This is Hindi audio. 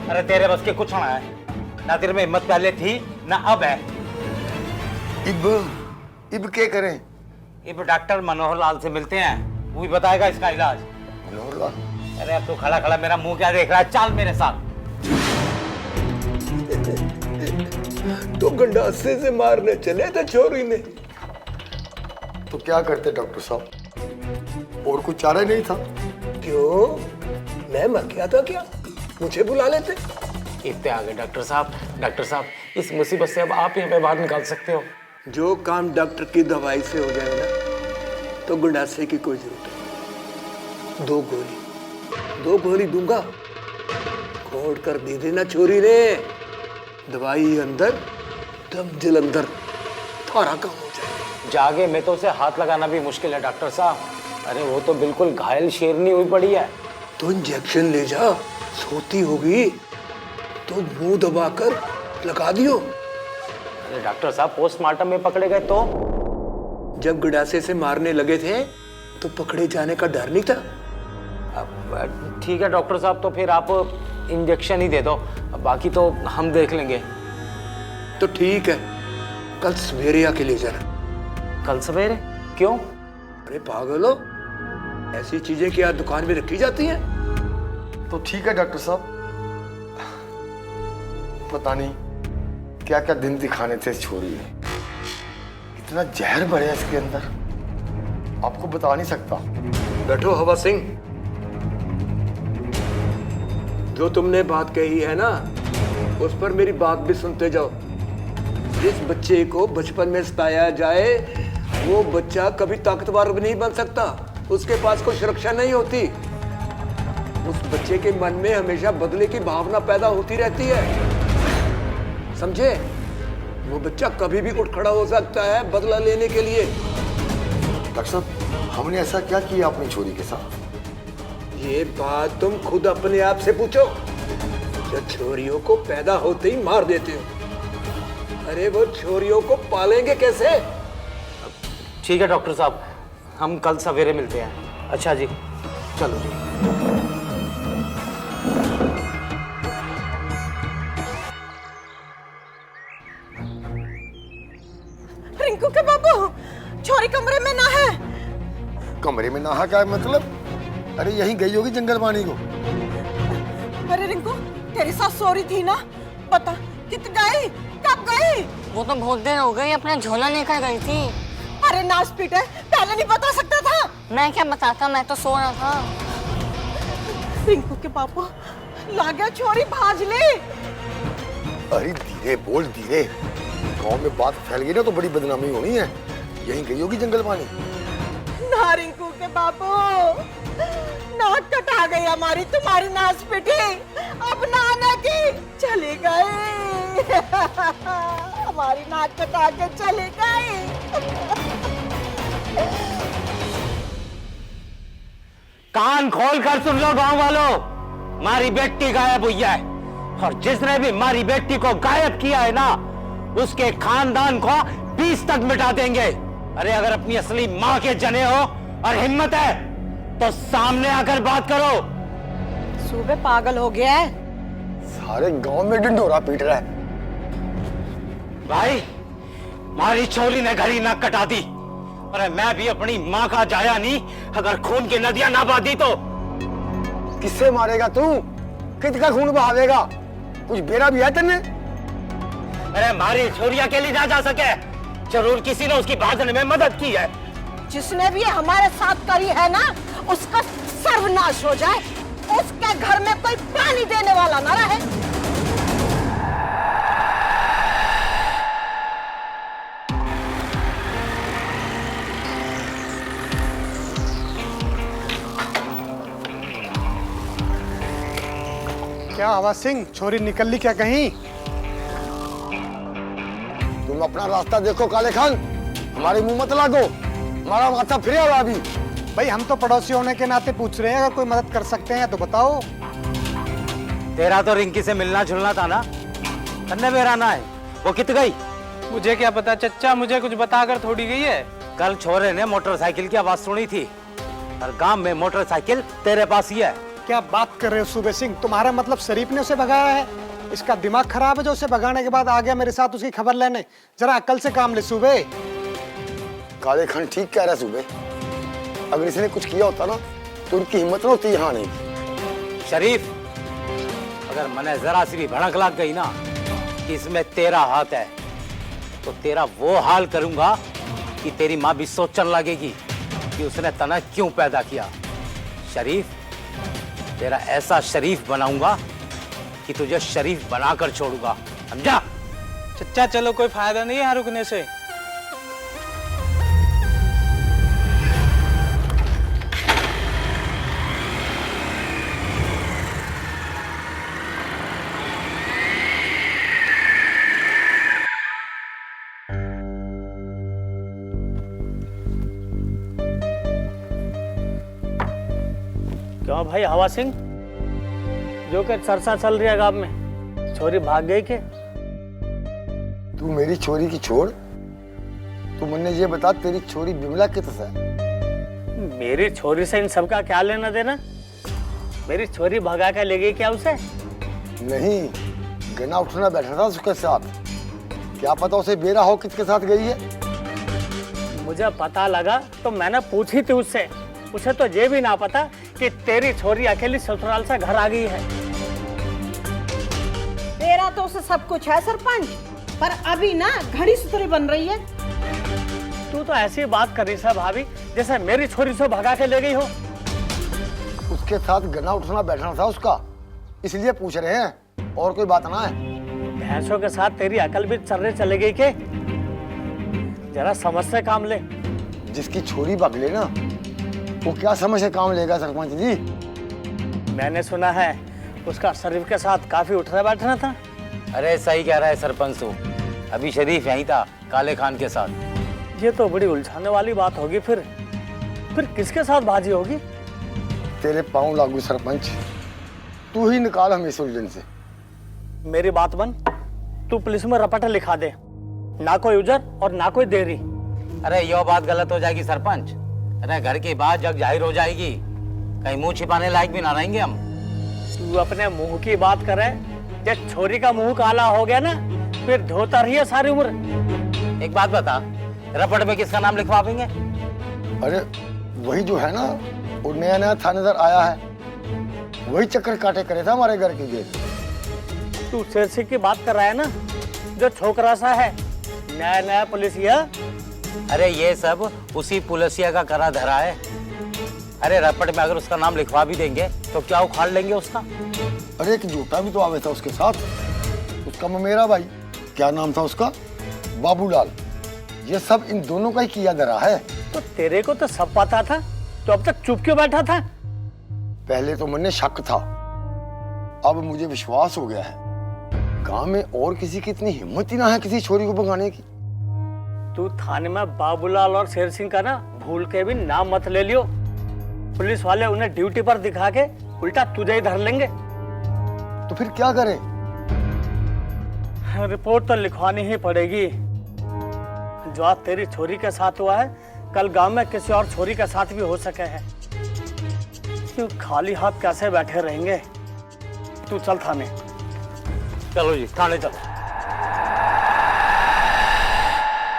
अरे तेरे बस के कुछ ना है, ना तेरे में हिम्मत पहले थी ना अब है। इब क्या करें? इब डॉक्टर मनोहर लाल से मिलते हैं, वो भी बताएगा इसका इलाज। मनोहर लाल? अरे अब तू खड़ा खड़ा मेरा मुंह क्या देख रहा है, चल मेरे साथ। तो गंडासे से मारने चले थे छोरी ने, तो क्या करते डॉक्टर साहब? और कुछ चारा नहीं था। क्यों, मैं मर गया था क्या? मुझे बुला लेते। इतने आ गए डॉक्टर साहब। डॉक्टर साहब, इस मुसीबत से अब आप ही हमें बाहर निकाल सकते हो। जो काम डॉक्टर की दवाई से हो जाए ना, तो गंडासे की कोई जरूरत नहीं। 2 गोली दूंगा, घोट कर दे देना छोरी ने। दवाई अंदर, दम जलंधर, थारा काम हो जाए। जागे में तो उसे हाथ लगाना भी मुश्किल है डॉक्टर साहब। अरे वो तो बिल्कुल घायल शेरनी हुई पड़ी है। तो इंजेक्शन ले जा, सोती होगी तो मुंह दबाकर लगा दियो। अरे डॉक्टर साहब, पोस्टमार्टम में पकड़े गए तो? जब गंडासे से मारने लगे थे तो पकड़े जाने का डर नहीं था। ठीक है डॉक्टर साहब, तो फिर आप इंजेक्शन ही दे दो, बाकी तो हम देख लेंगे। तो ठीक है, कल सवेरे आके ले जाना। कल सवेरे? क्यों? अरे पागल हो, ऐसी चीजें क्या दुकान में रखी जाती हैं? तो ठीक है डॉक्टर साहब, पता नहीं क्या क्या दिन दिखाने थे इस छोरी ने। इतना जहर भरे इसके अंदर, आपको बता नहीं सकता। बैठो हवा सिंह, जो तुमने बात कही है ना, उस पर मेरी बात भी सुनते जाओ। जिस बच्चे को बचपन में सताया जाए, वो बच्चा कभी ताकतवर भी नहीं बन सकता। उसके पास कोई सुरक्षा नहीं होती। उस बच्चे के मन में हमेशा बदले की भावना पैदा होती रहती है, समझे? वो बच्चा कभी भी उठ खड़ा हो सकता है बदला लेने के लिए। डॉक्टर साहब, हमने ऐसा क्या किया अपनी छोरी के साथ? ये बात तुम खुद अपने आप से पूछो। जो छोरियों को पैदा होते ही मार देते हो, अरे वो छोरियों को पालेंगे कैसे? ठीक है डॉक्टर साहब, हम कल सवेरे मिलते हैं। अच्छा जी, चलो जी। रिंकू के बाबू, छोरी कमरे में ना है। कमरे में नहा क्या मतलब? अरे यहीं गई होगी जंगल पानी को। अरे रिंकू, तेरे साथ सो रही थी ना, बता कित गई, कब गई? वो तो बहुत देर हो गई, अपना झोला लेकर गई थी। अरे नाच पीटे, पहले नहीं बता सकता था? मैं क्या बताता, मैं तो सो रहा था। रिंकू के बाबू, लागे छोरी भाज ले। अरे धीरे बोल, धीरे। गांव में बात फैल गई ना तो बड़ी बदनामी होनी है। यहीं गई होगी जंगल पानी। ना रिंकू के बाबू, नाक कटा गई हमारी, तुम्हारी नाच पीटी। अब नाना की चली गई। हमारी नाक कटा के चली गई। कान खोल कर सुन लो गांव वालों, मारी बेटी गायब हुई है, और जिसने भी मारी बेटी को गायब किया है ना, उसके खानदान को 20 तक मिटा देंगे। अरे अगर अपनी असली माँ के जने हो और हिम्मत है तो सामने आकर बात करो। सूबे पागल हो गया है। सारे गांव में ढिंढोरा पीट रहा है। भाई, मारी छोरी ने घड़ी नाक कटा दी। अरे मैं भी अपनी माँ का जाया नहीं, अगर खून की नदियां ना बहाती तो। किससे मारेगा तू? किसका खून बहावेगा? कुछ बेरा भी है तेने? अरे मारी छोरी अकेली ना जा सके, जरूर किसी ने उसकी भागने में मदद की है। जिसने भी हमारे साथ करी है ना, उसका सर्वनाश हो जाए, उसके घर में कोई पानी देने वाला ना रहे। क्या आवाज सिंह, छोरी निकल ली क्या कहीं? तुम अपना रास्ता देखो काले खान, हमारे मुंह मत लागो। हमारा माथा फिरे हुआ अभी। भाई हम तो पड़ोसी होने के नाते पूछ रहे हैं, अगर कोई मदद कर सकते हैं तो बताओ। तेरा तो रिंकी से मिलना जुलना था ना, कन्ने मेरा ना है, वो कित गई? मुझे क्या पता चच्चा, मुझे कुछ बताकर थोड़ी गई है। कल छोरे ने मोटरसाइकिल की आवाज सुनी थी, और गांव में मोटरसाइकिल तेरे पास ही है। क्या बात कर रहे हो सूबे सिंह? तुम्हारा मतलब शरीफ ने उसे भगाया है? इसका दिमाग खराब है जो उसे भगाने के बाद आ गया मेरे साथ उसकी खबर लेने। जरा अक्ल से काम ले सूबे। काले खान ठीक कह रहा है सूबे। अगर इसने कुछ किया होता ना तो उनकी हिम्मत ना होती यहाँ नहीं। शरीफ, अगर मैंने जरा सी भी भड़क लग गई ना कि इसमें तेरा हाथ है तो तेरा वो हाल करूंगा कि तेरी माँ भी सोचने लगेगी कि उसने तना क्यों पैदा किया। शरीफ, तेरा ऐसा शरीफ बनाऊंगा कि तुझे शरीफ बनाकर छोड़ूंगा, समझा? चचा चलो, कोई फायदा नहीं है यहाँ रुकने से। क्यों भाई हवा सिंह, जो के चर्चा चल रही है गांव में, छोरी भाग गई के? तू मेरी छोरी की छोड़, तू मुन्ने ये बता तेरी छोरी बिमला किस है? मेरी छोरी से इन सबका क्या लेना देना? मेरी छोरी भगा के ले गई क्या उसे? नहीं, गना उठना बैठा था उसके साथ, क्या पता उसे बेरा हो किसके साथ गई है। मुझे पता लगा तो मैंने पूछी थी उससे। उसे तो ये भी ना पता कि तेरी छोरी अकेली ससुराल से घर आ गई है। तेरा तो उसे सब कुछ है सरपंच, पर अभी ना घड़ी सुतरी बन रही है। तू तो ऐसी बात कर रही है भाभी जैसे मेरी छोरी से भगा के ले गई हो। उसके साथ गना उठना बैठना था उसका, इसलिए पूछ रहे हैं, और कोई बात ना है। भैंसों के साथ तेरी अकल भी चर्रे चले गई के? जरा समझ से काम ले। जिसकी छोरी भाग ले ना वो क्या समझ से काम लेगा सरपंच जी? मैंने सुना है उसका शरीफ के साथ काफी उठना बैठना था। अरे सही कह रहा है सरपंच तू, अभी शरीफ यहीं था काले खान के साथ। ये तो बड़ी उलझाने वाली बात होगी। फिर किसके साथ बाजी होगी? तेरे पाँव लागू सरपंच, तू ही निकाल हमें इस उलझन से। मेरी बात बन, तू पुलिस में रपट लिखा दे, ना कोई उजर और ना कोई देरी। अरे यो बात गलत हो जाएगी सरपंच। अरे घर की बात जग जाहिर हो जाएगी, कहीं मुंह छिपाने लायक भी ना रहेंगे हम। तू अपने मुंह की बात करे, जब छोरी का मुंह काला हो गया ना फिर धोता रही है सारी उम्र। एक बात बता, रपट में किसका नाम लिखवाएंगे? अरे वही जो है ना, वो नया नया थानेदार आया है, वही चक्कर काटे करे था हमारे घर के गेट। तू शेरसी की बात कर रहा है ना, जो छोकरा सा है नया नया पुलिसिया। अरे ये सब उसी पुलिसिया का करा धरा है। अरे रपट में अगर उसका नाम लिखवा भी देंगे तो क्या उखाड़ लेंगे उसका? अरे एक जोटा भी तो आवे था उसके साथ, उसका मेरा भाई, क्या नाम था उसका, बाबूलाल। ये सब इन दोनों का ही किया धरा है। तो तेरे को तो सब पता था, तो अब तक चुप क्यों बैठा था? पहले तो मुझे शक था, अब मुझे विश्वास हो गया है। गांव में और किसी की इतनी हिम्मत ही ना है किसी छोरी को भगाने की। तू थाने में बाबूलाल और शेर सिंह का ना भूल के भी नाम मत ले लियो। पुलिस वाले उन्हें ड्यूटी पर दिखा के उल्टा तुझे ही धर लेंगे। तो फिर क्या करें? रिपोर्ट तो लिखवानी ही पड़ेगी। जो आज तेरी छोरी के साथ हुआ है, कल गांव में किसी और छोरी के साथ भी हो सके है। क्यों खाली हाथ कैसे बैठे रहेंगे? तू चल थाने। चलो जी थाने चलो।